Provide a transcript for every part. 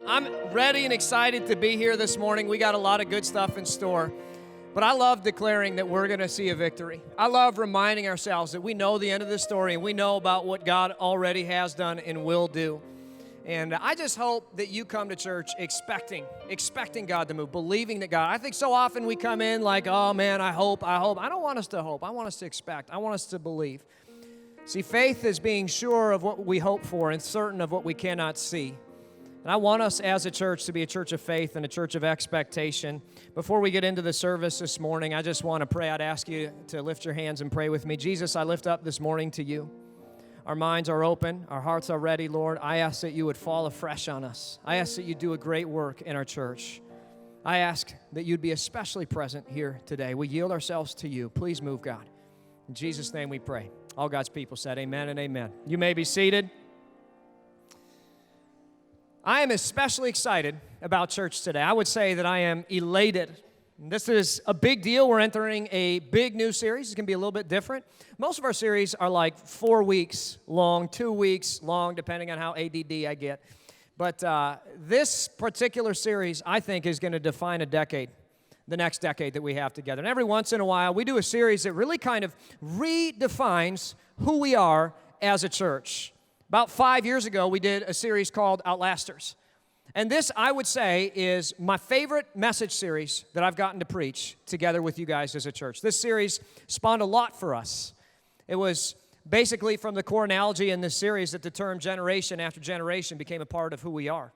I'm ready and excited to be here this morning. We got a lot of good stuff in store. But I love declaring that we're going to see a victory. I love reminding ourselves that we know the end of the story and we know about what God already has done and will do. And I just hope that you come to church expecting God to move, believing that God. I think so often we come in like, oh man, I hope. I don't want us to hope. I want us to expect. I want us to believe. See, faith is being sure of what we hope for and certain of what we cannot see. And I want us as a church to be a church of faith and a church of expectation. Before we get into the service this morning, I just want to pray. I'd ask you to lift your hands and pray with me. Jesus, I lift up this morning to you. Our minds are open. Our hearts are ready, Lord. I ask that you would fall afresh on us. I ask that you do a great work in our church. I ask that you'd be especially present here today. We yield ourselves to you. Please move, God. In Jesus' name we pray. All God's people said amen and amen. You may be seated. I am especially excited about church today. I would say that I am elated. This is a big deal. We're entering a big new series. It's going to be a little bit different. Most of our series are like 4 weeks long, 2 weeks long, depending on how ADD I get. But this particular series, I think, is going to define a decade, the next decade that we have together. And every once in a while, we do a series that really kind of redefines who we are as a church. About 5 years ago, we did a series called Outlasters. And this, I would say, is my favorite message series that I've gotten to preach together with you guys as a church. This series spawned a lot for us. It was basically from the core analogy in this series that the term generation after generation became a part of who we are.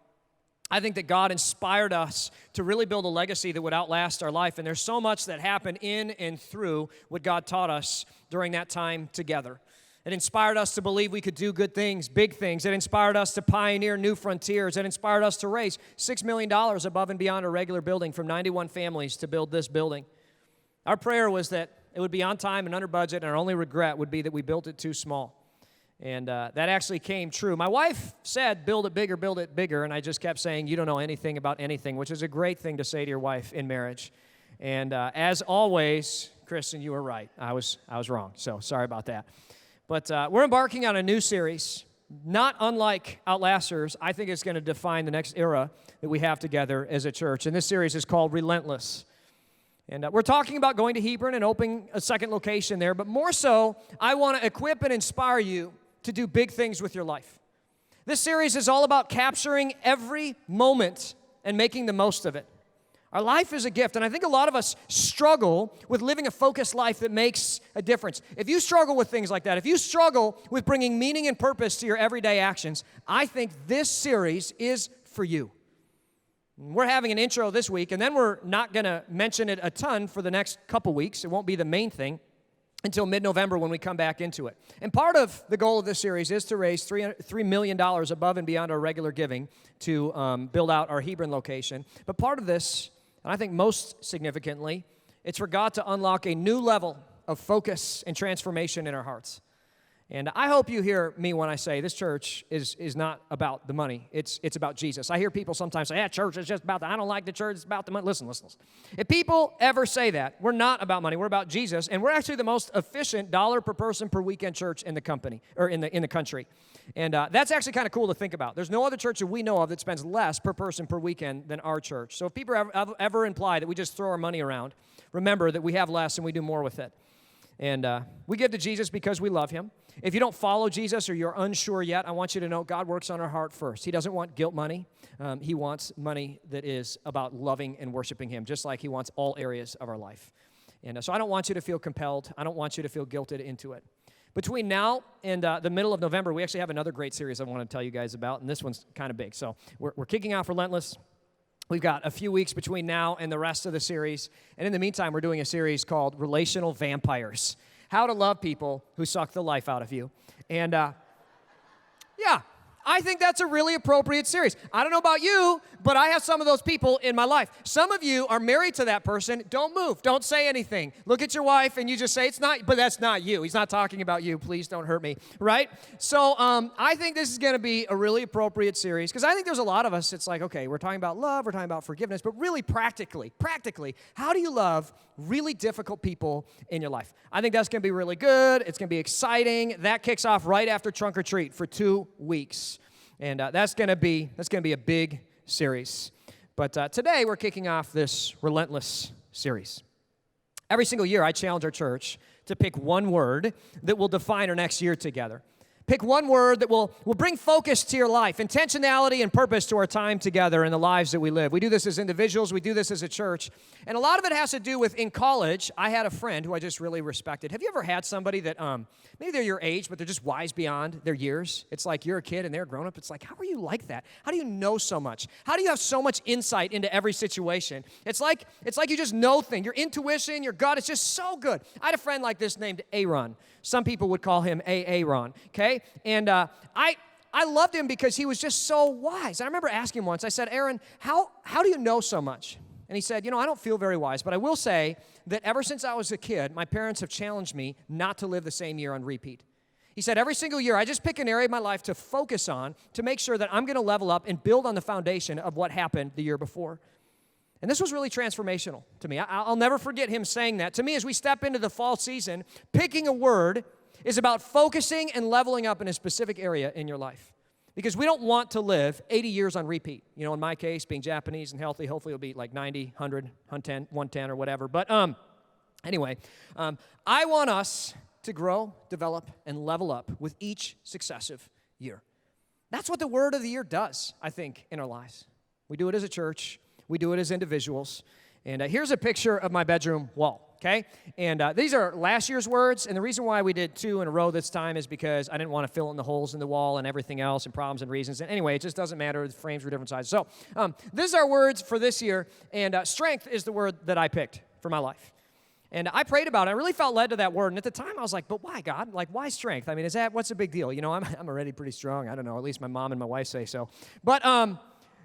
I think that God inspired us to really build a legacy that would outlast our life. And there's so much that happened in and through what God taught us during that time together. It inspired us to believe we could do good things, big things. It inspired us to pioneer new frontiers. It inspired us to raise $6 million above and beyond our regular building from 91 families to build this building. Our prayer was that it would be on time and under budget, and our only regret would be that we built it too small. And that actually came true. My wife said, build it bigger, and I just kept saying, you don't know anything about anything, which is a great thing to say to your wife in marriage. And as always, Kristen, you were right. I was wrong, so sorry about that. But we're embarking on a new series, not unlike Outlasters. I think it's going to define the next era that we have together as a church. And this series is called Relentless. And we're talking about going to Hebron and opening a second location there. But more so, I want to equip and inspire you to do big things with your life. This series is all about capturing every moment and making the most of it. Our life is a gift, and I think a lot of us struggle with living a focused life that makes a difference. If you struggle with things like that, if you struggle with bringing meaning and purpose to your everyday actions, I think this series is for you. We're having an intro this week, and then we're not going to mention it a ton for the next couple weeks. It won't be the main thing until mid-November when we come back into it. And part of the goal of this series is to raise $3 million above and beyond our regular giving to build out our Hebron location. But part of this, and I think most significantly, it's for God to unlock a new level of focus and transformation in our hearts. And I hope you hear me when I say this church is not about the money. It's about Jesus. I hear people sometimes say, church is just about I don't like the church, it's about the money. Listen. If people ever say that, we're not about money, we're about Jesus, and we're actually the most efficient dollar per person per weekend church in the company, or in the country. And that's actually kind of cool to think about. There's no other church that we know of that spends less per person per weekend than our church. So if people ever imply that we just throw our money around, remember that we have less and we do more with it. And we give to Jesus because we love him. If you don't follow Jesus or you're unsure yet, I want you to know God works on our heart first. He doesn't want guilt money. He wants money that is about loving and worshiping him, just like he wants all areas of our life. And so I don't want you to feel compelled. I don't want you to feel guilted into it. Between now and the middle of November, we actually have another great series I want to tell you guys about, and this one's kind of big. So we're kicking off Relentless. We've got a few weeks between now and the rest of the series. And in the meantime, we're doing a series called Relational Vampires. How to love people who suck the life out of you. And I think that's a really appropriate series. I don't know about you, but I have some of those people in my life. Some of you are married to that person. Don't move. Don't say anything. Look at your wife and you just say, it's not, but that's not you. He's not talking about you. Please don't hurt me, right? So I think this is going to be a really appropriate series because I think there's a lot of us, it's like, okay, we're talking about love, we're talking about forgiveness, but really practically, how do you love really difficult people in your life? I think that's going to be really good. It's going to be exciting. That kicks off right after Trunk or Treat for 2 weeks. And that's going to be a big series. But today we're kicking off this Relentless series. Every single year I challenge our church to pick one word that will define our next year together. Pick one word that will bring focus to your life, intentionality and purpose to our time together and the lives that we live. We do this as individuals. We do this as a church. And a lot of it has to do with, in college, I had a friend who I just really respected. Have you ever had somebody that, maybe they're your age, but they're just wise beyond their years? It's like you're a kid and they're a grown-up. It's like, how are you like that? How do you know so much? How do you have so much insight into every situation? It's like you just know things. Your intuition, your gut, it's just so good. I had a friend like this named Aaron. Some people would call him Aaron, okay? And I loved him because he was just so wise. I remember asking him once, I said, Aaron, how do you know so much? And he said, I don't feel very wise, but I will say that ever since I was a kid, my parents have challenged me not to live the same year on repeat. He said, every single year, I just pick an area of my life to focus on to make sure that I'm going to level up and build on the foundation of what happened the year before. And this was really transformational to me. I'll never forget him saying that. To me, as we step into the fall season, picking a word is about focusing and leveling up in a specific area in your life. Because we don't want to live 80 years on repeat. In my case, being Japanese and healthy, hopefully it'll be like 90, 100, 110 or whatever. But anyway, I want us to grow, develop, and level up with each successive year. That's what the word of the year does, I think, in our lives. We do it as a church. We do it as individuals. And here's a picture of my bedroom wall, okay? And these are last year's words, and the reason why we did 2 in a row this time is because I didn't want to fill in the holes in the wall and everything else and problems and reasons. And anyway, it just doesn't matter. The frames were different sizes. So these are our words for this year, and strength is the word that I picked for my life. And I prayed about it. I really felt led to that word. And at the time, I was like, but why, God? Like, why strength? I mean, what's the big deal? I'm already pretty strong. I don't know. At least my mom and my wife say so. But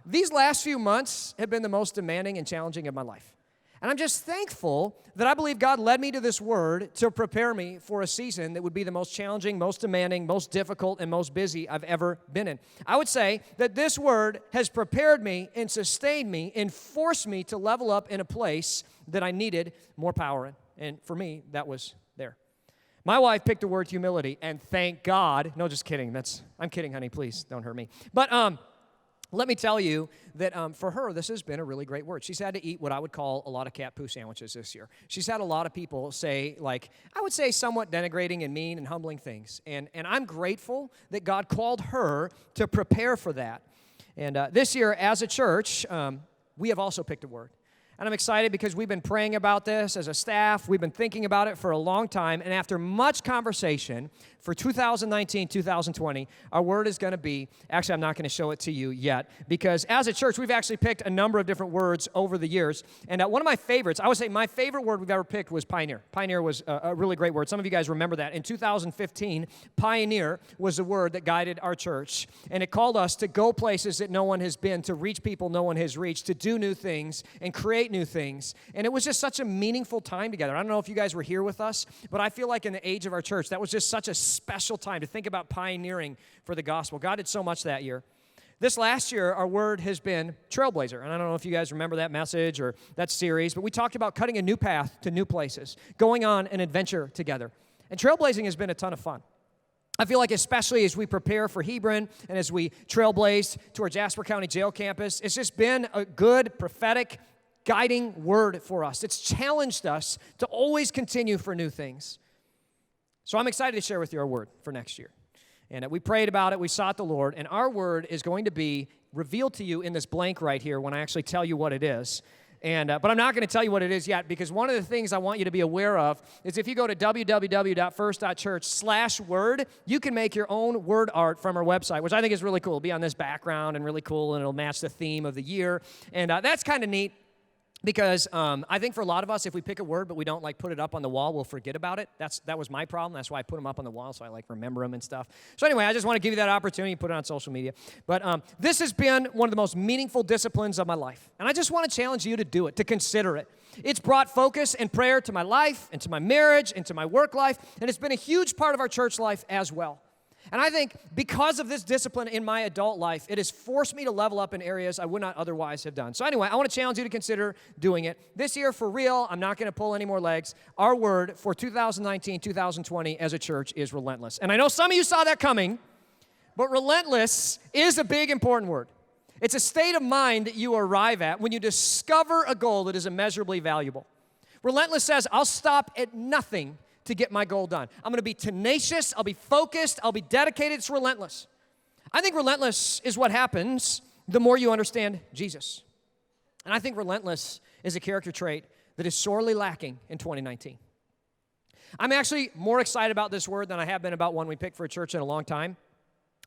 these last few months have been the most demanding and challenging of my life. And I'm just thankful that I believe God led me to this word to prepare me for a season that would be the most challenging, most demanding, most difficult, and most busy I've ever been in. I would say that this word has prepared me and sustained me and forced me to level up in a place that I needed more power in. And for me, that was there. My wife picked the word humility, and thank God. No, just kidding. I'm kidding, honey. Please don't hurt me. But let me tell you that for her, this has been a really great word. She's had to eat what I would call a lot of cat poo sandwiches this year. She's had a lot of people say, I would say somewhat denigrating and mean and humbling things. And I'm grateful that God called her to prepare for that. And this year, as a church, we have also picked a word. And I'm excited because we've been praying about this as a staff. We've been thinking about it for a long time. And after much conversation for 2019, 2020, our word is going to be, actually, I'm not going to show it to you yet, because as a church, we've actually picked a number of different words over the years. And one of my favorites, I would say my favorite word we've ever picked was pioneer. Pioneer was a really great word. Some of you guys remember that. In 2015, pioneer was the word that guided our church. And it called us to go places that no one has been, to reach people no one has reached, to do new things and create new things. And it was just such a meaningful time together. I don't know if you guys were here with us, but I feel like in the age of our church, that was just such a special time to think about pioneering for the gospel. God did so much that year. This last year, our word has been trailblazer. And I don't know if you guys remember that message or that series, but we talked about cutting a new path to new places, going on an adventure together. And trailblazing has been a ton of fun. I feel like especially as we prepare for Hebron and as we trailblaze to our Jasper County Jail campus, it's just been a good prophetic guiding word for us. It's challenged us to always continue for new things. So I'm excited to share with you our word for next year. And we prayed about it, we sought the Lord, and our word is going to be revealed to you in this blank right here when I actually tell you what it is. But I'm not going to tell you what it is yet, because one of the things I want you to be aware of is if you go to www.first.church/word, you can make your own word art from our website, which I think is really cool. It'll be on this background and really cool, and it'll match the theme of the year. And that's kind of neat. Because I think for a lot of us, if we pick a word but we don't put it up on the wall, we'll forget about it. That was my problem. That's why I put them up on the wall, so I remember them and stuff. So anyway, I just want to give you that opportunity, put it on social media. But this has been one of the most meaningful disciplines of my life. And I just want to challenge you to do it, to consider it. It's brought focus and prayer to my life and to my marriage and to my work life. And it's been a huge part of our church life as well. And I think because of this discipline in my adult life, it has forced me to level up in areas I would not otherwise have done. So anyway, I want to challenge you to consider doing it. This year, for real, I'm not going to pull any more legs. Our word for 2019, 2020 as a church is relentless. And I know some of you saw that coming, but relentless is a big, important word. It's a state of mind that you arrive at when you discover a goal that is immeasurably valuable. Relentless says, I'll stop at nothing to get my goal done. I'm going to be tenacious, I'll be focused, I'll be dedicated. It's relentless. I think relentless is what happens the more you understand Jesus. And I think relentless is a character trait that is sorely lacking in 2019. I'm actually more excited about this word than I have been about one we picked for a church in a long time.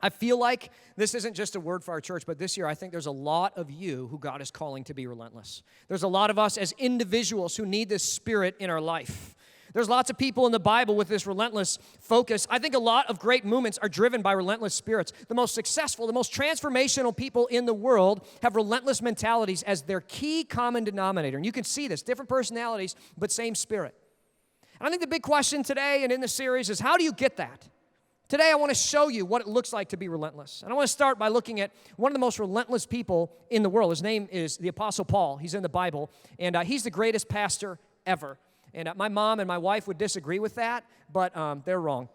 I feel like this isn't just a word for our church, but this year I think there's a lot of you who God is calling to be relentless. There's a lot of us as individuals who need this spirit in our life. There's lots of people in the Bible with this relentless focus. I think a lot of great movements are driven by relentless spirits. The most successful, the most transformational people in the world have relentless mentalities as their key common denominator. And you can see this, different personalities, but same spirit. And I think the big question today and in this series is, how do you get that? Today I want to show you what it looks like to be relentless. And I want to start by looking at one of the most relentless people in the world. His name is the Apostle Paul. He's in the Bible, and he's the greatest pastor ever. And my mom and my wife would disagree with that, but they're wrong.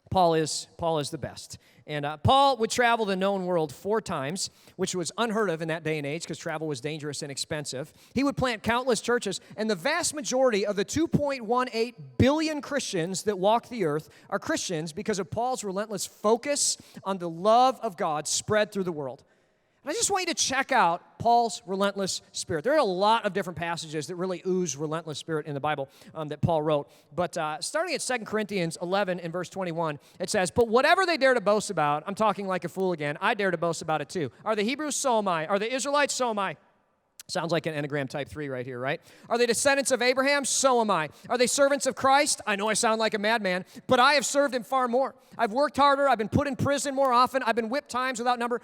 Paul is the best. And Paul would travel the known world 4 times, which was unheard of in that day and age because travel was dangerous and expensive. He would plant countless churches, and the vast majority of the 2.18 billion Christians that walk the earth are Christians because of Paul's relentless focus on the love of God spread through the world. And I just want you to check out Paul's relentless spirit. There are a lot of different passages that really ooze relentless spirit in the Bible that Paul wrote. But starting at 2 Corinthians 11 and verse 21, it says, "But whatever they dare to boast about," I'm talking like a fool again, I dare to boast about it too. "Are the Hebrews? So am I. Are the Israelites? So am I." Sounds like an Enneagram type 3 right here, right? "Are they descendants of Abraham? So am I. Are they servants of Christ? I know I sound like a madman, but I have served him far more. I've worked harder. I've been put in prison more often. I've been whipped times without number."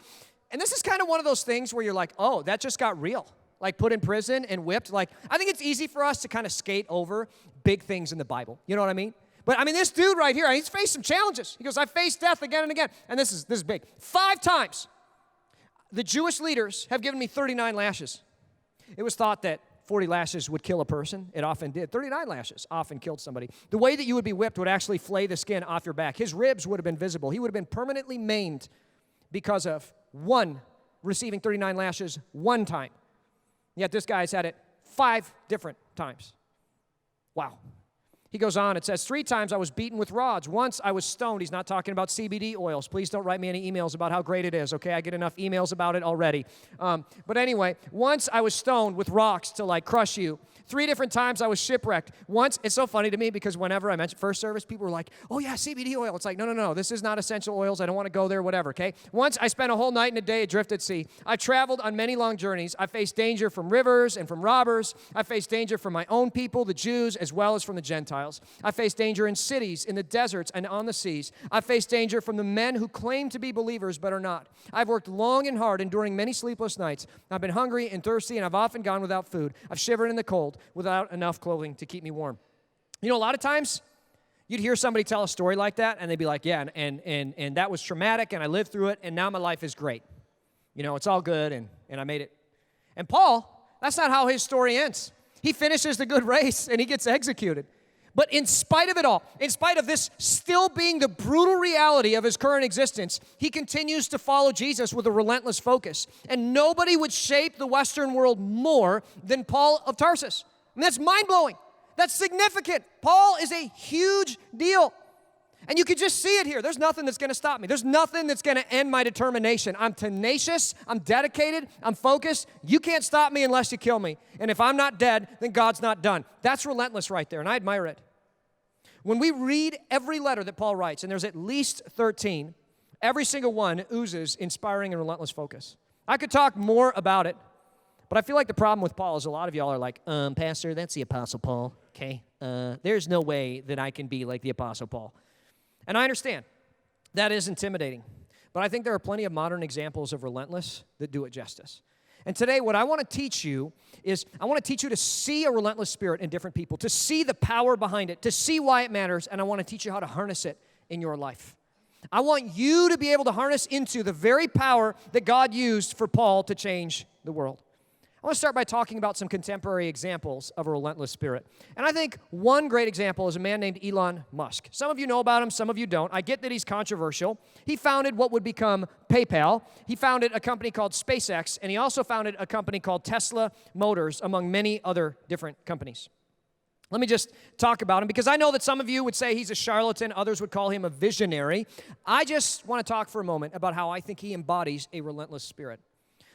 And this is kind of one of those things where you're like, oh, that just got real. Like put in prison and whipped. Like, I think it's easy for us to kind of skate over big things in the Bible. You know what I mean? But I mean, this dude right here, he's faced some challenges. He goes, "I faced death again and again." And this is big. 5 times, the Jewish leaders have given me 39 lashes. It was thought that 40 lashes would kill a person. It often did. 39 lashes often killed somebody. The way that you would be whipped would actually flay the skin off your back. His ribs would have been visible. He would have been permanently maimed because of receiving 39 lashes 1 time. Yet this guy's had it 5 different times. Wow. He goes on, it says, 3 times I was beaten with rods. Once I was stoned. He's not talking about CBD oils. Please don't write me any emails about how great it is, okay? I get enough emails about it already. But anyway, once I was stoned with rocks to like crush you. 3 different times I was shipwrecked. Once, it's so funny to me because whenever I mention first service, people were like, "Oh yeah, CBD oil." It's like, no, this is not essential oils. I don't want to go there, whatever, okay? Once I spent a whole night and a day adrift at sea. I traveled on many long journeys. I faced danger from rivers and from robbers. I faced danger from my own people, the Jews, as well as from the Gentiles. I faced danger in cities, in the deserts, and on the seas. I faced danger from the men who claim to be believers but are not. I've worked long and hard, enduring many sleepless nights. I've been hungry and thirsty, and I've often gone without food. I've shivered in the cold without enough clothing to keep me warm. You know, a lot of times, you'd hear somebody tell a story like that, and they'd be like, "Yeah, and that was traumatic, and I lived through it, and now my life is great. You know, it's all good, and I made it." And Paul, that's not how his story ends. He finishes the good race, and he gets executed. But in spite of it all, in spite of this still being the brutal reality of his current existence, he continues to follow Jesus with a relentless focus. And nobody would shape the Western world more than Paul of Tarsus. I mean, that's mind-blowing. That's significant. Paul is a huge deal. And you can just see it here. There's nothing that's going to stop me. There's nothing that's going to end my determination. I'm tenacious. I'm dedicated. I'm focused. You can't stop me unless you kill me. And if I'm not dead, then God's not done. That's relentless right there, and I admire it. When we read every letter that Paul writes, and there's at least 13, every single one oozes inspiring and relentless focus. I could talk more about it, but I feel like the problem with Paul is a lot of y'all are like, Pastor, that's the Apostle Paul, okay? There's no way that I can be like the Apostle Paul. And I understand. That is intimidating. But I think there are plenty of modern examples of relentless that do it justice. And today, what I want to teach you is I want to teach you to see a relentless spirit in different people, to see the power behind it, to see why it matters, and I want to teach you how to harness it in your life. I want you to be able to harness into the very power that God used for Paul to change the world. I want to start by talking about some contemporary examples of a relentless spirit. And I think one great example is a man named Elon Musk. Some of you know about him, some of you don't. I get that he's controversial. He founded what would become PayPal. He founded a company called SpaceX, and he also founded a company called Tesla Motors, among many other different companies. Let me just talk about him, because I know that some of you would say he's a charlatan, others would call him a visionary. I just want to talk for a moment about how I think he embodies a relentless spirit.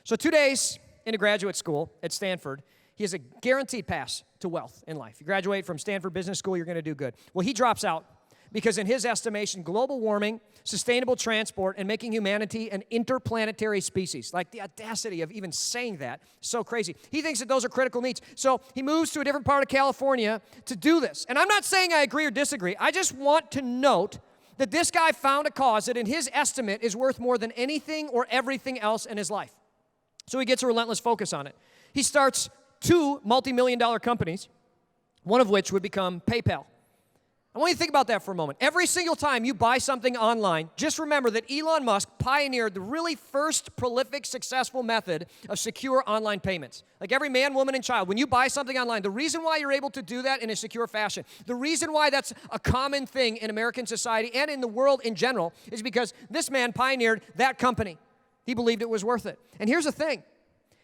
So 2 days into graduate school at Stanford, he has a guaranteed pass to wealth in life. You graduate from Stanford Business School, you're going to do good. Well, he drops out because in his estimation, global warming, sustainable transport, and making humanity an interplanetary species, like the audacity of even saying that, so crazy. He thinks that those are critical needs. So he moves to a different part of California to do this. And I'm not saying I agree or disagree. I just want to note that this guy found a cause that in his estimate is worth more than anything or everything else in his life. So he gets a relentless focus on it. He starts 2 multi-million-dollar companies, one of which would become PayPal. I want you to think about that for a moment. Every single time you buy something online, just remember that Elon Musk pioneered the really first prolific, successful method of secure online payments. Like every man, woman, and child, when you buy something online, the reason why you're able to do that in a secure fashion, the reason why that's a common thing in American society and in the world in general, is because this man pioneered that company. He believed it was worth it. And here's the thing.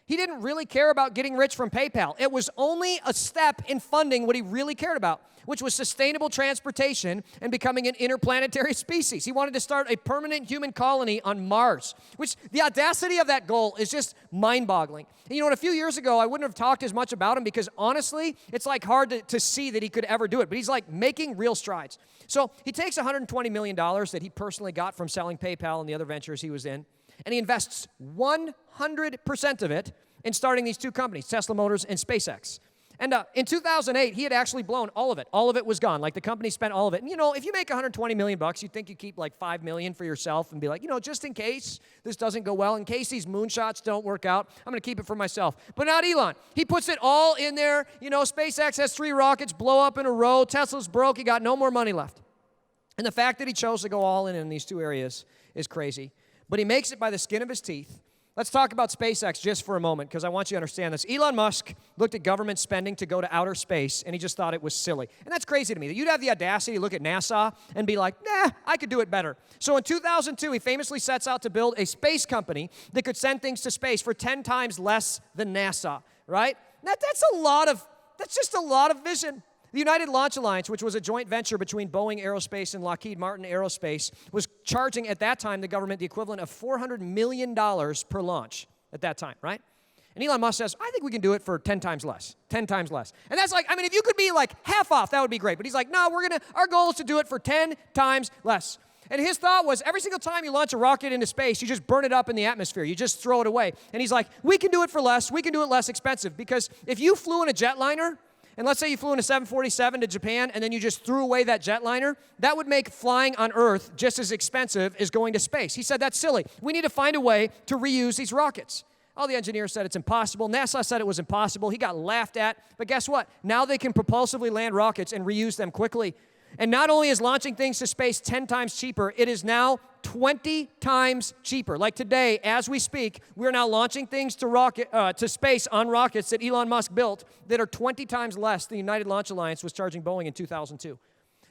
He didn't really care about getting rich from PayPal. It was only a step in funding what he really cared about, which was sustainable transportation and becoming an interplanetary species. He wanted to start a permanent human colony on Mars, which the audacity of that goal is just mind-boggling. And you know what, a few years ago, I wouldn't have talked as much about him because honestly, it's like hard to see that he could ever do it, but he's like making real strides. So he takes $120 million that he personally got from selling PayPal and the other ventures he was in, and he invests 100% of it in starting these 2 companies, Tesla Motors and SpaceX. And in 2008, he had actually blown all of it. All of it was gone. Like the company spent all of it. And you know, if you make $120 million, you'd think you keep like $5 million for yourself and be like, you know, just in case this doesn't go well, in case these moonshots don't work out, I'm going to keep it for myself. But not Elon. He puts it all in there. You know, SpaceX has 3 rockets blow up in a row. Tesla's broke. He got no more money left. And the fact that he chose to go all in these 2 areas is crazy. But he makes it by the skin of his teeth. Let's talk about SpaceX just for a moment, because I want you to understand this. Elon Musk looked at government spending to go to outer space, and he just thought it was silly. And that's crazy to me, that you'd have the audacity to look at NASA and be like, nah, I could do it better. So in 2002, he famously sets out to build a space company that could send things to space for 10 times less than NASA, right? That's just a lot of vision. The United Launch Alliance, which was a joint venture between Boeing Aerospace and Lockheed Martin Aerospace, was charging at that time the government the equivalent of $400 million per launch at that time, right? And Elon Musk says, I think we can do it for 10 times less, 10 times less. And that's like, I mean, if you could be like half off, that would be great. But he's like, no, our goal is to do it for 10 times less. And his thought was, every single time you launch a rocket into space, you just burn it up in the atmosphere. You just throw it away. And he's like, we can do it for less. We can do it less expensive. Because if you flew in a jetliner, and let's say you flew in a 747 to Japan and then you just threw away that jetliner, that would make flying on Earth just as expensive as going to space. He said, that's silly. We need to find a way to reuse these rockets. All the engineers said it's impossible. NASA said it was impossible. He got laughed at. But guess what? Now they can propulsively land rockets and reuse them quickly. And not only is launching things to space 10 times cheaper, it is now 20 times cheaper. Like today, as we speak, we're now launching things to space on rockets that Elon Musk built that are 20 times less than the United Launch Alliance was charging Boeing in 2002.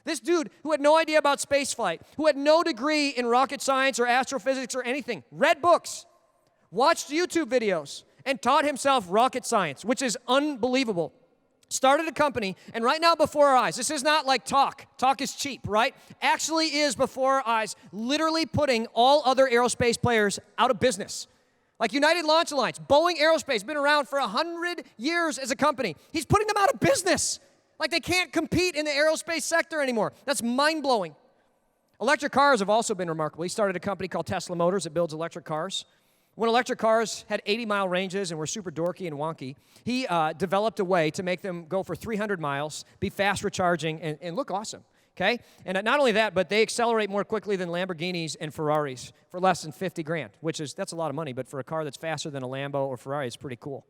This dude who had no idea about spaceflight, who had no degree in rocket science or astrophysics or anything, read books, watched YouTube videos, and taught himself rocket science, which is unbelievable. Started a company, and right now before our eyes, this is not like talk. Talk is cheap, right? Actually is before our eyes, literally putting all other aerospace players out of business. Like United Launch Alliance, Boeing Aerospace, been around for 100 years as a company. He's putting them out of business. Like they can't compete in the aerospace sector anymore. That's mind-blowing. Electric cars have also been remarkable. He started a company called Tesla Motors that builds electric cars. When electric cars had 80-mile ranges and were super dorky and wonky, he developed a way to make them go for 300 miles, be fast recharging, and look awesome, okay? And not only that, but they accelerate more quickly than Lamborghinis and Ferraris for less than 50 grand, that's a lot of money, but for a car that's faster than a Lambo or Ferrari, it's pretty cool.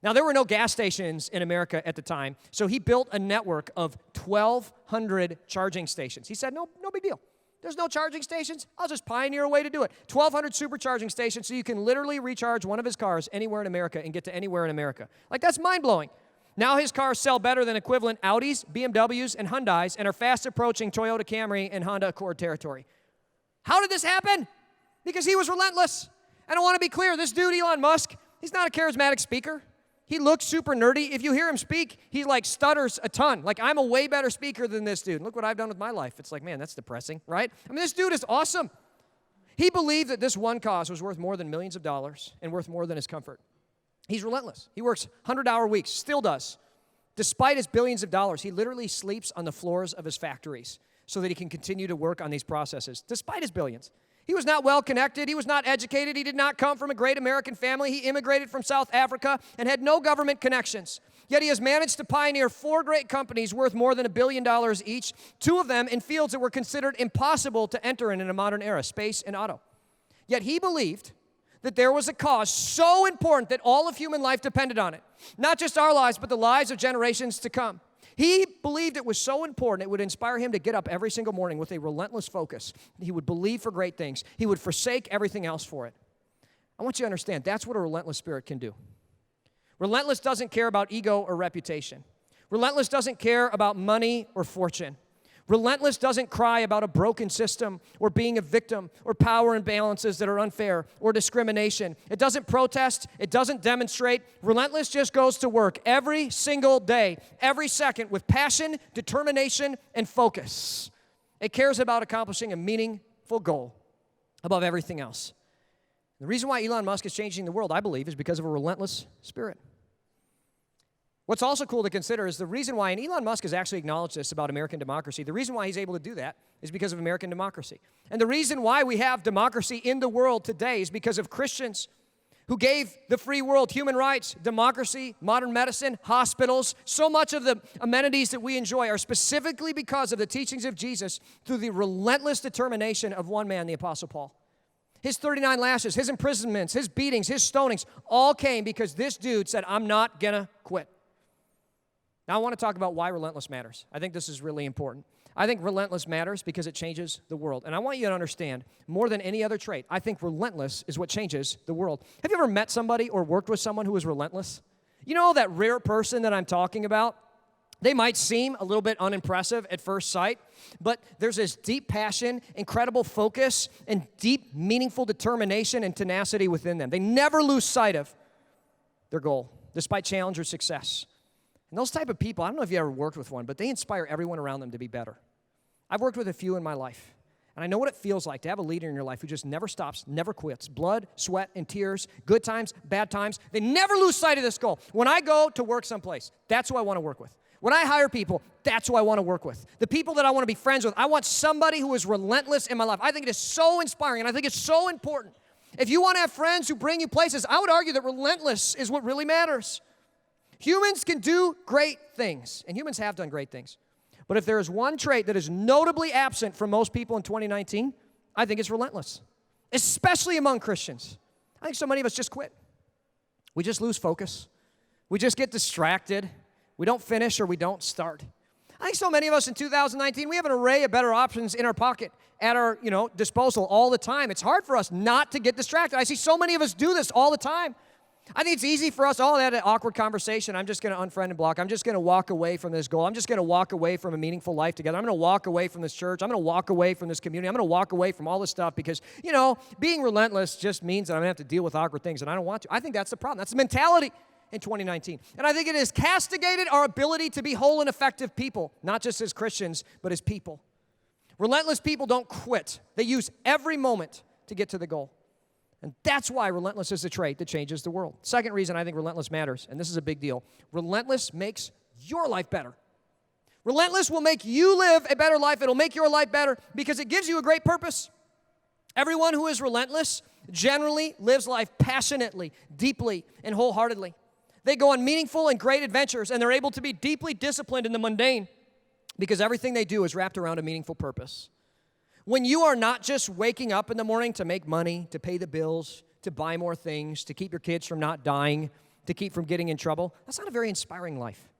Now, there were no gas stations in America at the time, so he built a network of 1,200 charging stations. He said, no big deal. There's no charging stations? I'll just pioneer a way to do it. 1,200 supercharging stations so you can literally recharge one of his cars anywhere in America and get to anywhere in America. Like, that's mind-blowing. Now his cars sell better than equivalent Audis, BMWs, and Hyundais and are fast approaching Toyota Camry and Honda Accord territory. How did this happen? Because he was relentless. And I want to be clear, this dude, Elon Musk, he's not a charismatic speaker. He looks super nerdy. If you hear him speak, he like stutters a ton. Like, I'm a way better speaker than this dude. Look what I've done with my life. It's like, man, that's depressing, right? I mean, this dude is awesome. He believed that this one cause was worth more than millions of dollars and worth more than his comfort. He's relentless. He works 100-hour weeks, still does. Despite his billions of dollars, he literally sleeps on the floors of his factories so that he can continue to work on these processes, despite his billions. He was not well connected. He was not educated. He did not come from a great American family. He immigrated from South Africa and had no government connections. Yet he has managed to pioneer 4 great companies worth more than $1 billion each, 2 of them in fields that were considered impossible to enter in a modern era, space and auto. Yet he believed that there was a cause so important that all of human life depended on it. Not just our lives, but the lives of generations to come. He believed it was so important, it would inspire him to get up every single morning with a relentless focus. He would believe for great things. He would forsake everything else for it. I want you to understand, that's what a relentless spirit can do. Relentless doesn't care about ego or reputation. Relentless doesn't care about money or fortune. Relentless doesn't cry about a broken system or being a victim or power imbalances that are unfair or discrimination. It doesn't protest. It doesn't demonstrate. Relentless just goes to work every single day, every second with passion, determination, and focus. It cares about accomplishing a meaningful goal above everything else. The reason why Elon Musk is changing the world, I believe, is because of a relentless spirit. What's also cool to consider is the reason why, and Elon Musk has actually acknowledged this about American democracy, the reason why he's able to do that is because of American democracy. And the reason why we have democracy in the world today is because of Christians who gave the free world human rights, democracy, modern medicine, hospitals. So much of the amenities that we enjoy are specifically because of the teachings of Jesus through the relentless determination of one man, the Apostle Paul. His 39 lashes, his imprisonments, his beatings, his stonings, all came because this dude said, I'm not gonna quit. Now, I want to talk about why relentless matters. I think this is really important. I think relentless matters because it changes the world. And I want you to understand, more than any other trait, I think relentless is what changes the world. Have you ever met somebody or worked with someone who was relentless? You know that rare person that I'm talking about? They might seem a little bit unimpressive at first sight, but there's this deep passion, incredible focus, and deep, meaningful determination and tenacity within them. They never lose sight of their goal, despite challenge or success. And those type of people, I don't know if you ever worked with one, but they inspire everyone around them to be better. I've worked with a few in my life, and I know what it feels like to have a leader in your life who just never stops, never quits. Blood, sweat, and tears, good times, bad times. They never lose sight of this goal. When I go to work someplace, that's who I want to work with. When I hire people, that's who I want to work with. The people that I want to be friends with, I want somebody who is relentless in my life. I think it is so inspiring, and I think it's so important. If you want to have friends who bring you places, I would argue that relentless is what really matters. Humans can do great things, and humans have done great things. But if there is one trait that is notably absent from most people in 2019, I think it's relentless, especially among Christians. I think so many of us just quit. We just lose focus. We just get distracted. We don't finish or we don't start. I think so many of us in 2019, we have an array of better options in our pocket, at our disposal all the time. It's hard for us not to get distracted. I see so many of us do this all the time. I think it's easy for us all to have an awkward conversation. I'm just going to unfriend and block. I'm just going to walk away from this goal. I'm just going to walk away from a meaningful life together. I'm going to walk away from this church. I'm going to walk away from this community. I'm going to walk away from all this stuff because, being relentless just means that I'm going to have to deal with awkward things, and I don't want to. I think that's the problem. That's the mentality in 2019. And I think it has castigated our ability to be whole and effective people, not just as Christians, but as people. Relentless people don't quit. They use every moment to get to the goal. And that's why relentless is a trait that changes the world. Second reason I think relentless matters, and this is a big deal, relentless makes your life better. Relentless will make you live a better life. It'll make your life better because it gives you a great purpose. Everyone who is relentless generally lives life passionately, deeply, and wholeheartedly. They go on meaningful and great adventures, and they're able to be deeply disciplined in the mundane because everything they do is wrapped around a meaningful purpose. When you are not just waking up in the morning to make money, to pay the bills, to buy more things, to keep your kids from not dying, to keep from getting in trouble, that's not a very inspiring life.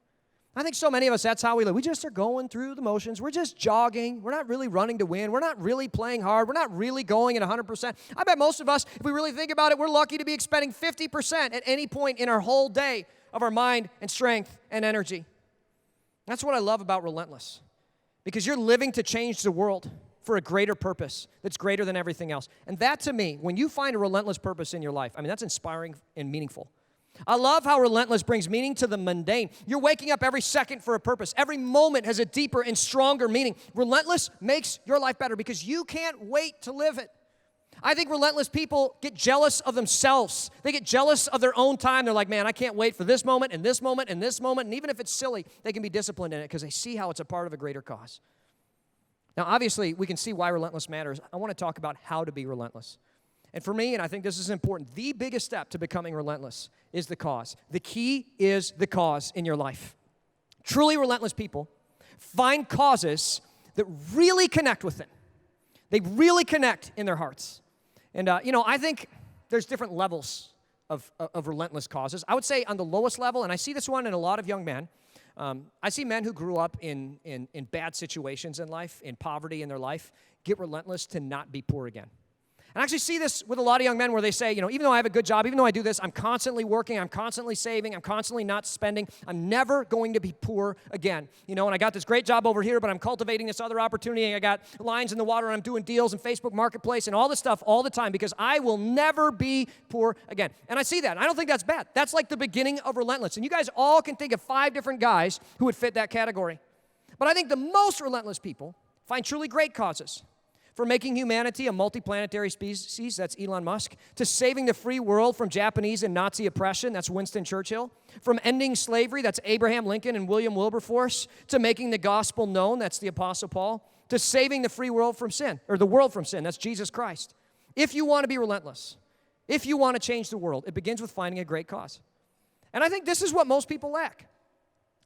I think so many of us, that's how we live. We just are going through the motions. We're just jogging. We're not really running to win. We're not really playing hard. We're not really going at 100%. I bet most of us, if we really think about it, we're lucky to be expending 50% at any point in our whole day of our mind and strength and energy. That's what I love about Relentless, because you're living to change the world for a greater purpose that's greater than everything else. And that, to me, when you find a relentless purpose in your life, I mean, that's inspiring and meaningful. I love how Relentless brings meaning to the mundane. You're waking up every second for a purpose. Every moment has a deeper and stronger meaning. Relentless makes your life better because you can't wait to live it. I think relentless people get jealous of themselves. They get jealous of their own time. They're like, man, I can't wait for this moment and this moment and this moment. And even if it's silly, they can be disciplined in it because they see how it's a part of a greater cause. Now, obviously, we can see why relentless matters. I want to talk about how to be relentless. And for me, and I think this is important, the biggest step to becoming relentless is the cause. The key is the cause in your life. Truly relentless people find causes that really connect with them. They really connect in their hearts. And, I think there's different levels of relentless causes. I would say on the lowest level, and I see this one in a lot of young men, I see men who grew up in bad situations in life, in poverty in their life, get relentless to not be poor again. And I actually see this with a lot of young men where they say, even though I have a good job, even though I do this, I'm constantly working, I'm constantly saving, I'm constantly not spending, I'm never going to be poor again. And I got this great job over here, but I'm cultivating this other opportunity. I got lines in the water, and I'm doing deals in Facebook Marketplace and all this stuff all the time because I will never be poor again. And I see that, and I don't think that's bad. That's like the beginning of relentless. And you guys all can think of 5 different guys who would fit that category. But I think the most relentless people find truly great causes. From making humanity a multiplanetary species, that's Elon Musk, to saving the free world from Japanese and Nazi oppression, that's Winston Churchill, from ending slavery, that's Abraham Lincoln and William Wilberforce, to making the gospel known, that's the Apostle Paul, to saving the free world from sin, or the world from sin, that's Jesus Christ. If you want to be relentless, if you want to change the world, it begins with finding a great cause. And I think this is what most people lack.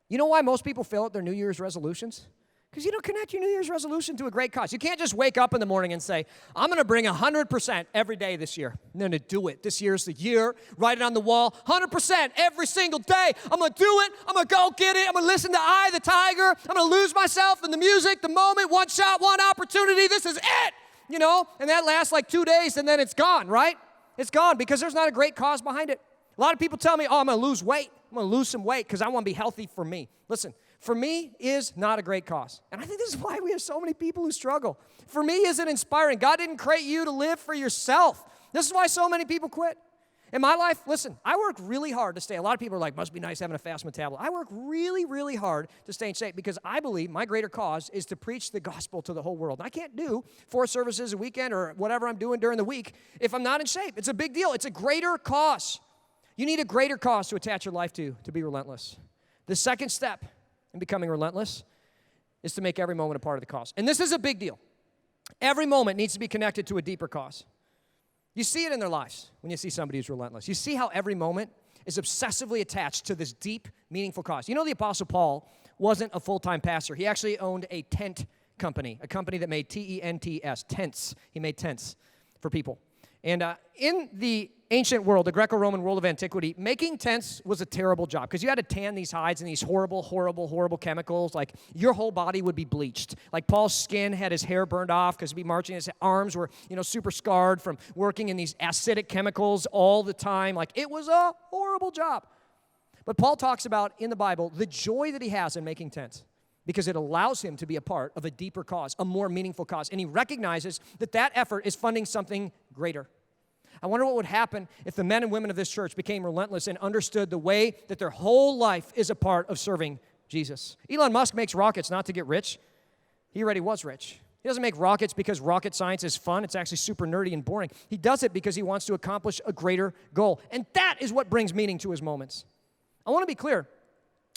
You know why most people fail at their New Year's resolutions? Because you don't connect your New Year's resolution to a great cause. You can't just wake up in the morning and say, I'm going to bring 100% every day this year. I'm going to do it. This year's the year. Write it on the wall. 100% every single day. I'm going to do it. I'm going to go get it. I'm going to listen to Eye the Tiger. I'm going to lose myself in the music, the moment, one shot, one opportunity. This is it. And that lasts like 2 days, and then it's gone, right? It's gone because there's not a great cause behind it. A lot of people tell me, I'm going to lose weight. I'm going to lose some weight because I want to be healthy for me. Listen. For me is not a great cause. And I think this is why we have so many people who struggle. For me isn't inspiring. God didn't create you to live for yourself. This is why so many people quit. In my life, listen, I work really hard to stay. A lot of people are like, must be nice having a fast metabolism. I work really, really hard to stay in shape because I believe my greater cause is to preach the gospel to the whole world. And I can't do 4 services a weekend or whatever I'm doing during the week if I'm not in shape. It's a big deal. It's a greater cause. You need a greater cause to attach your life to be relentless. The second step in becoming relentless is to make every moment a part of the cause. And this is a big deal. Every moment needs to be connected to a deeper cause. You see it in their lives when you see somebody who's relentless. You see how every moment is obsessively attached to this deep, meaningful cause. The Apostle Paul wasn't a full-time pastor. He actually owned a tent company, a company that made T-E-N-T-S, tents. He made tents for people. And in the ancient world, the Greco-Roman world of antiquity, making tents was a terrible job because you had to tan these hides in these horrible, horrible, horrible chemicals. Like your whole body would be bleached. Like Paul's skin had his hair burned off because he'd be marching. His arms were, super scarred from working in these acidic chemicals all the time. Like it was a horrible job. But Paul talks about in the Bible the joy that he has in making tents because it allows him to be a part of a deeper cause, a more meaningful cause. And he recognizes that effort is funding something greater. I wonder what would happen if the men and women of this church became relentless and understood the way that their whole life is a part of serving Jesus. Elon Musk makes rockets not to get rich. He already was rich. He doesn't make rockets because rocket science is fun. It's actually super nerdy and boring. He does it because he wants to accomplish a greater goal. And that is what brings meaning to his moments. I want to be clear.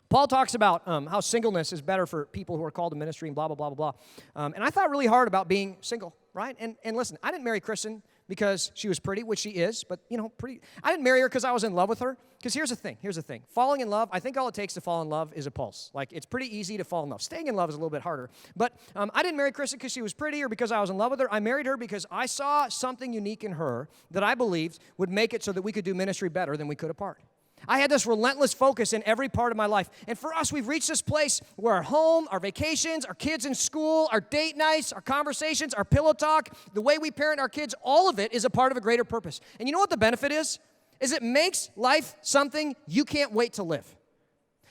Paul talks about how singleness is better for people who are called to ministry and blah, blah, blah, blah, blah. And I thought really hard about being single, right? And listen, I didn't marry Kristen because she was pretty, which she is, but, pretty. I didn't marry her because I was in love with her. Because here's the thing. Falling in love, I think all it takes to fall in love is a pulse. Like, it's pretty easy to fall in love. Staying in love is a little bit harder. But I didn't marry Kristen because she was pretty or because I was in love with her. I married her because I saw something unique in her that I believed would make it so that we could do ministry better than we could apart. I had this relentless focus in every part of my life. And for us, we've reached this place where our home, our vacations, our kids in school, our date nights, our conversations, our pillow talk, the way we parent our kids, all of it is a part of a greater purpose. And you know what the benefit is? Is it makes life something you can't wait to live.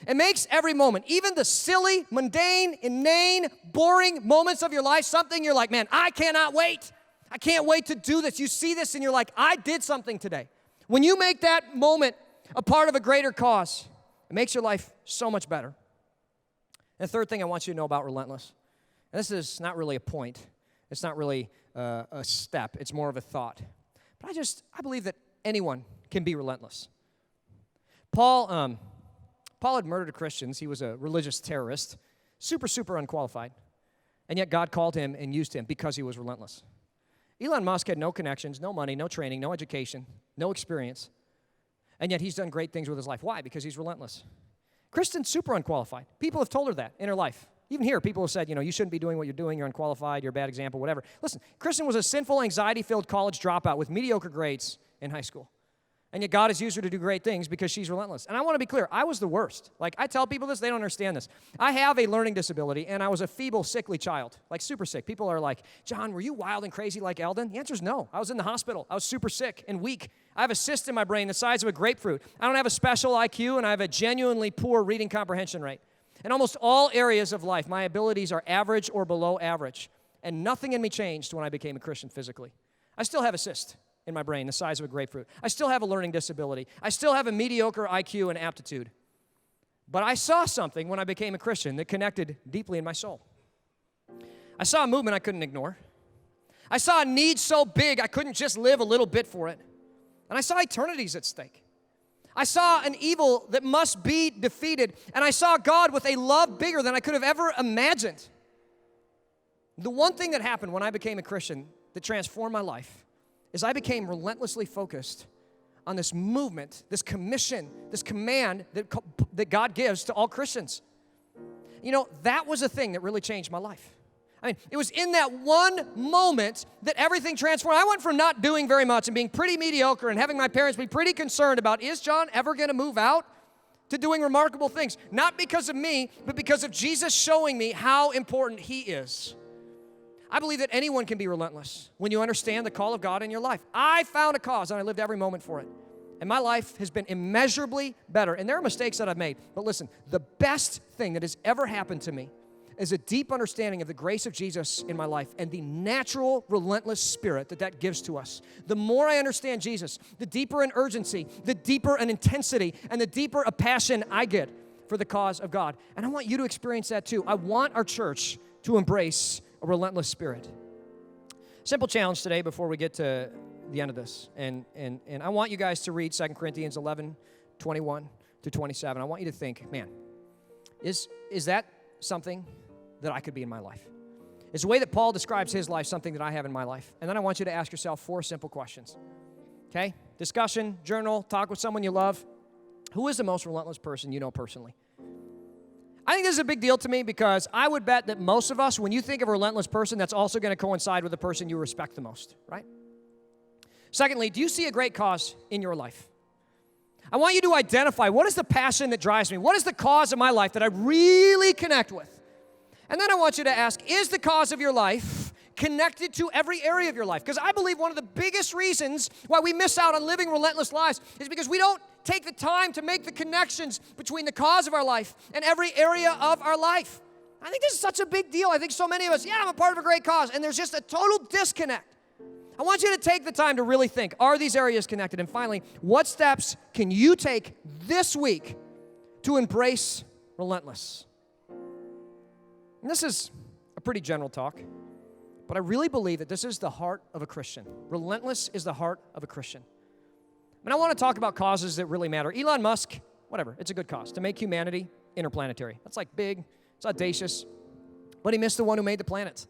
It makes every moment, even the silly, mundane, inane, boring moments of your life, something you're like, man, I cannot wait. I can't wait to do this. You see this and you're like, I did something today. When you make that moment a part of a greater cause, it makes your life so much better. And the third thing I want you to know about Relentless, and this is not really a point. It's not really a step. It's more of a thought. But I believe that anyone can be relentless. Paul had murdered Christians. He was a religious terrorist, super unqualified. And yet God called him and used him because he was relentless. Elon Musk had no connections, no money, no training, no education, no experience. And yet he's done great things with his life. Why? Because he's relentless. Kristen's super unqualified. People have told her that in her life. Even here, people have said, you shouldn't be doing what you're doing. You're unqualified. You're a bad example, whatever. Listen, Kristen was a sinful, anxiety-filled college dropout with mediocre grades in high school. And yet God has used her to do great things because she's relentless. And I want to be clear, I was the worst. Like, I tell people this, they don't understand this. I have a learning disability, and I was a feeble, sickly child, like super sick. People are like, John, were you wild and crazy like Eldon? The answer is no. I was in the hospital. I was super sick and weak. I have a cyst in my brain the size of a grapefruit. I don't have a special IQ, and I have a genuinely poor reading comprehension rate. In almost all areas of life, my abilities are average or below average, and nothing in me changed when I became a Christian physically. I still have a cyst in my brain the size of a grapefruit. I still have a learning disability. I still have a mediocre IQ and aptitude. But I saw something when I became a Christian that connected deeply in my soul. I saw a movement I couldn't ignore. I saw a need so big I couldn't just live a little bit for it. And I saw eternities at stake. I saw an evil that must be defeated. And I saw God with a love bigger than I could have ever imagined. The one thing that happened when I became a Christian that transformed my life is I became relentlessly focused on this movement, this commission, this command that God gives to all Christians. That was a thing that really changed my life. It was in that one moment that everything transformed. I went from not doing very much and being pretty mediocre and having my parents be pretty concerned about, is John ever going to move out, to doing remarkable things. Not because of me, but because of Jesus showing me how important he is. I believe that anyone can be relentless when you understand the call of God in your life. I found a cause, and I lived every moment for it. And my life has been immeasurably better. And there are mistakes that I've made. But listen, the best thing that has ever happened to me is a deep understanding of the grace of Jesus in my life and the natural, relentless spirit that gives to us. The more I understand Jesus, the deeper an urgency, the deeper an intensity, and the deeper a passion I get for the cause of God. And I want you to experience that too. I want our church to embrace a relentless spirit. Simple challenge today before we get to the end of this. And I want you guys to read 2 Corinthians 11, 21 to 27. I want you to think, man, is that something that I could be in my life? Is the way that Paul describes his life something that I have in my life? And then I want you to ask yourself 4 simple questions. Okay? Discussion, journal, talk with someone you love. Who is the most relentless person you know personally? I think this is a big deal to me because I would bet that most of us, when you think of a relentless person, that's also going to coincide with the person you respect the most, right? Secondly, do you see a great cause in your life? I want you to identify, what is the passion that drives me? What is the cause of my life that I really connect with? And then I want you to ask, is the cause of your life connected to every area of your life? Because I believe one of the biggest reasons why we miss out on living relentless lives is because we don't take the time to make the connections between the cause of our life and every area of our life. I think this is such a big deal. I think so many of us, I'm a part of a great cause, and there's just a total disconnect. I want you to take the time to really think, are these areas connected? And finally, what steps can you take this week to embrace Relentless? And this is a pretty general talk, but I really believe that this is the heart of a Christian. Relentless is the heart of a Christian. And I want to talk about causes that really matter. Elon Musk, whatever, it's a good cause, to make humanity interplanetary. That's like big, it's audacious, but he missed the one who made the planets.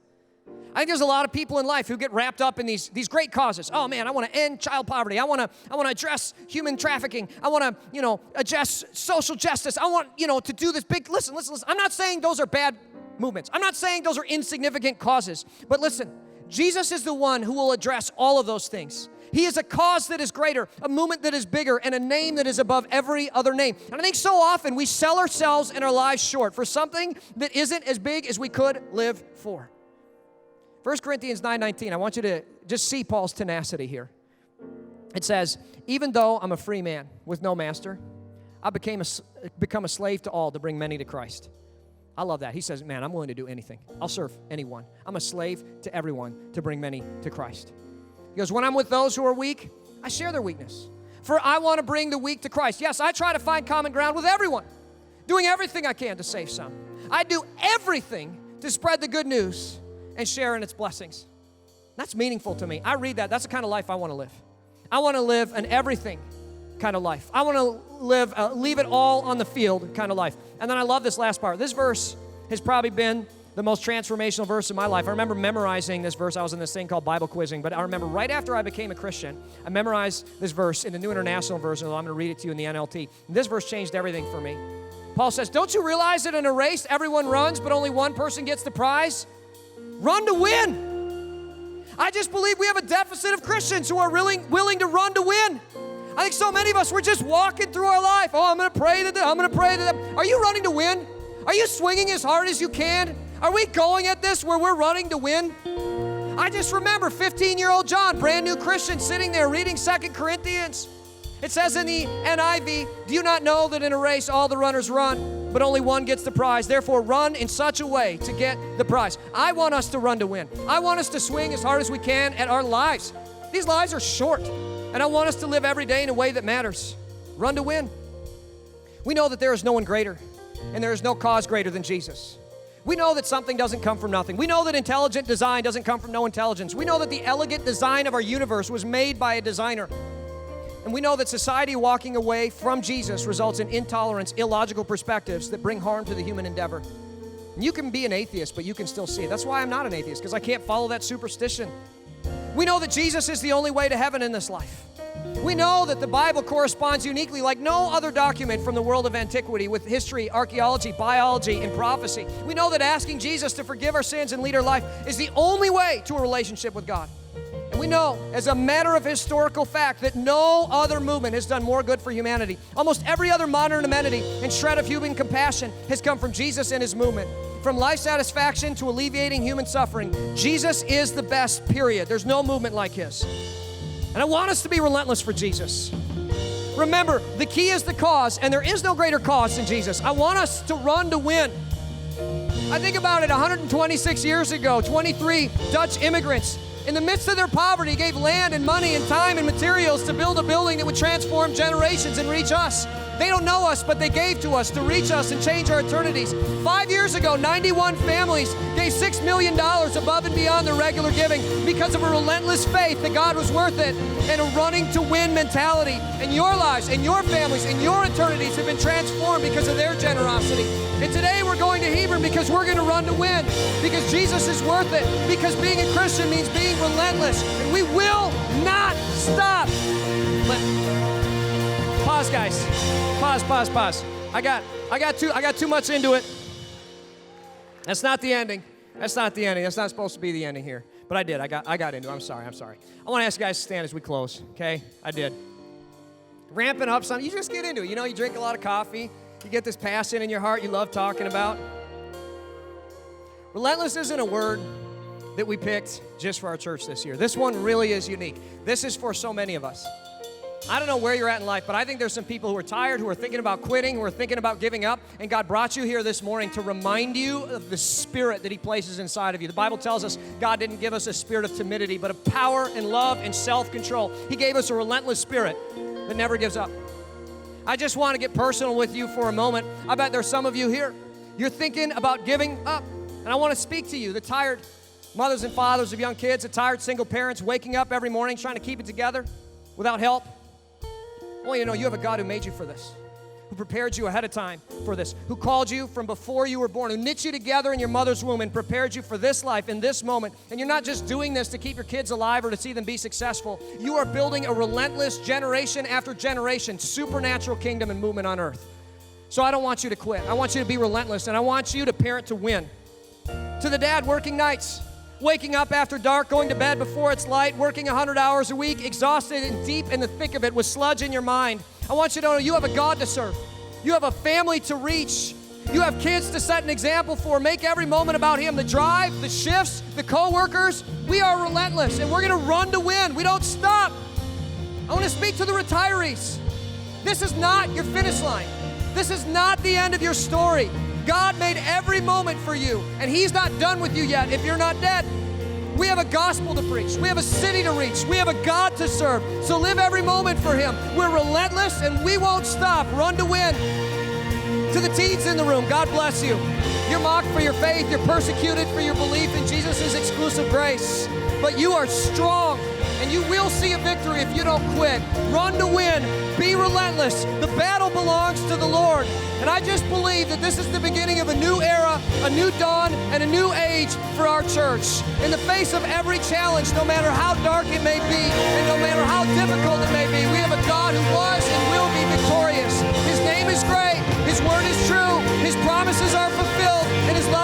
I think there's a lot of people in life who get wrapped up in these great causes. Oh man, I want to end child poverty. I want to address human trafficking. I want to, address social justice. I want, to do this big, listen. I'm not saying those are bad movements. I'm not saying those are insignificant causes. But listen, Jesus is the one who will address all of those things. He is a cause that is greater, a movement that is bigger, and a name that is above every other name. And I think so often we sell ourselves and our lives short for something that isn't as big as we could live for. 1 Corinthians 9:19, I want you to just see Paul's tenacity here. It says, even though I'm a free man with no master, I become a slave to all to bring many to Christ. I love that. He says, man, I'm willing to do anything. I'll serve anyone. I'm a slave to everyone to bring many to Christ. He goes, when I'm with those who are weak, I share their weakness. For I want to bring the weak to Christ. Yes, I try to find common ground with everyone, doing everything I can to save some. I do everything to spread the good news and share in its blessings. That's meaningful to me. I read that. That's the kind of life I want to live. I want to live an everything kind of life. I want to live, leave it all on the field kind of life. And then I love this last part. This verse has probably been the most transformational verse in my life. I remember memorizing this verse. I was in this thing called Bible quizzing, but I remember right after I became a Christian, I memorized this verse in the New International Version. I'm going to read it to you in the NLT. And this verse changed everything for me. Paul says, don't you realize that in a race, everyone runs, but only one person gets the prize? Run to win. I just believe we have a deficit of Christians who are willing to run to win. I think so many of us, we're just walking through our life. Oh, I'm going to pray to them. I'm going to pray to them. Are you running to win? Are you swinging as hard as you can? Are we going at this where we're running to win? I just remember 15-year-old John, brand new Christian, sitting there reading 2 Corinthians. It says in the NIV, do you not know that in a race all the runners run, but only one gets the prize? Therefore, run in such a way to get the prize. I want us to run to win. I want us to swing as hard as we can at our lives. These lives are short, and I want us to live every day in a way that matters. Run to win. We know that there is no one greater, and there is no cause greater than Jesus. We know that something doesn't come from nothing. We know that intelligent design doesn't come from no intelligence. We know that the elegant design of our universe was made by a designer. And we know that society walking away from Jesus results in intolerance, illogical perspectives that bring harm to the human endeavor. And you can be an atheist, but you can still see it. That's why I'm not an atheist, because I can't follow that superstition. We know that Jesus is the only way to heaven in this life. We know that the Bible corresponds uniquely like no other document from the world of antiquity with history, archaeology, biology, and prophecy. We know that asking Jesus to forgive our sins and lead our life is the only way to a relationship with God. And we know, as a matter of historical fact, that no other movement has done more good for humanity. Almost every other modern amenity and shred of human compassion has come from Jesus and his movement. From life satisfaction to alleviating human suffering, Jesus is the best, period. There's no movement like his. And I want us to be relentless for Jesus. Remember, the key is the cause, and there is no greater cause than Jesus. I want us to run to win. I think about it, 126 years ago, 23 Dutch immigrants, in the midst of their poverty, gave land and money and time and materials to build a building that would transform generations and reach us. They don't know us, but they gave to us to reach us and change our eternities. 5 years ago, 91 families gave $6 million above and beyond their regular giving because of a relentless faith that God was worth it and a running to win mentality. And your lives and your families and your eternities have been transformed because of their generosity. And today we're going to Hebron because we're going to run to win, because Jesus is worth it, because being a Christian means being relentless, and we will not stop. Pause, guys. Pause. I got too much into it. That's not the ending. That's not supposed to be the ending here. But I did. I got into it. I'm sorry. I want to ask you guys to stand as we close. Okay? I did. Ramping up something. You just get into it. You know, you drink a lot of coffee. You get this passion in your heart you love talking about. Relentless isn't a word that we picked just for our church this year. This one really is unique. This is for so many of us. I don't know where you're at in life, but I think there's some people who are tired, who are thinking about quitting, who are thinking about giving up, and God brought you here this morning to remind you of the spirit that he places inside of you. The Bible tells us God didn't give us a spirit of timidity, but of power and love and self-control. He gave us a relentless spirit that never gives up. I just want to get personal with you for a moment. I bet there's some of you here, you're thinking about giving up, and I want to speak to you, the tired mothers and fathers of young kids, the tired single parents waking up every morning trying to keep it together without help. I want you to know you have a God who made you for this, who prepared you ahead of time for this, who called you from before you were born, who knit you together in your mother's womb and prepared you for this life in this moment. And you're not just doing this to keep your kids alive or to see them be successful. You are building a relentless generation after generation, supernatural kingdom and movement on earth. So I don't want you to quit. I want you to be relentless, and I want you to parent to win. To the dad working nights, waking up after dark, going to bed before it's light, working 100 hours a week, exhausted and deep in the thick of it with sludge in your mind. I want you to know you have a God to serve. You have a family to reach. You have kids to set an example for. Make every moment about Him. The drive, the shifts, the co-workers. We are relentless, and we're going to run to win. We don't stop. I want to speak to the retirees. This is not your finish line. This is not the end of your story. God made every moment for you, and He's not done with you yet if you're not dead. We have a gospel to preach. We have a city to reach. We have a God to serve. So live every moment for Him. We're relentless, and we won't stop. Run to win. To the teens in the room, God bless you. You're mocked for your faith. You're persecuted for your belief in Jesus' exclusive grace. But you are strong, and you will see a victory if you don't quit. Run to win. Be relentless. The battle belongs to the Lord. And I just believe that this is the beginning of a new era, a new dawn, and a new age for our church. In the face of every challenge, no matter how dark it may be, and no matter how difficult it may be, we have a God who was and will be victorious. His name is great. His word is true. His promises are fulfilled. And His love